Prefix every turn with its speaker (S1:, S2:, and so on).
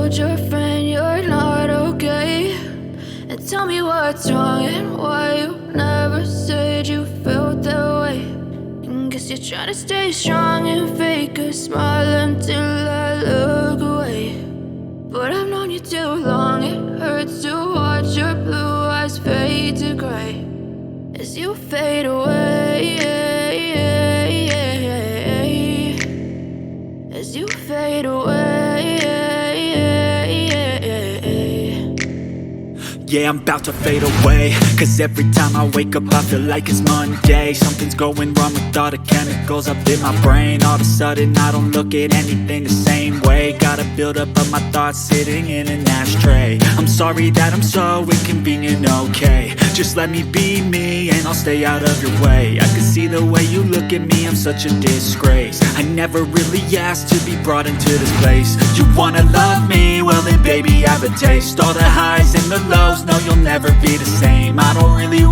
S1: told your friend you're not okay, and tell me what's wrong and why you never said you felt that way. And guess you're trying to stay strong and fake a smile until I look away. But I've known you too long, it hurts to watch your blue eyes fade to gray as you fade away, as you fade away.
S2: Yeah, I'm about to fade away, cause every time I wake up I feel like it's Monday. Something's going wrong with all the chemicals up in my brain. All of a sudden I don't look at anything the same way. Gotta build up of my thoughts sitting in an ashtray. I'm sorry that I'm so inconvenient, okay. Just let me be me and I'll stay out of your way. I can see the way you look at me, I'm such a disgrace. I never really asked to be brought into this place. You wanna love me? Well then baby, have a taste. All the highs and the lows, no, you'll never be the same. I don't really want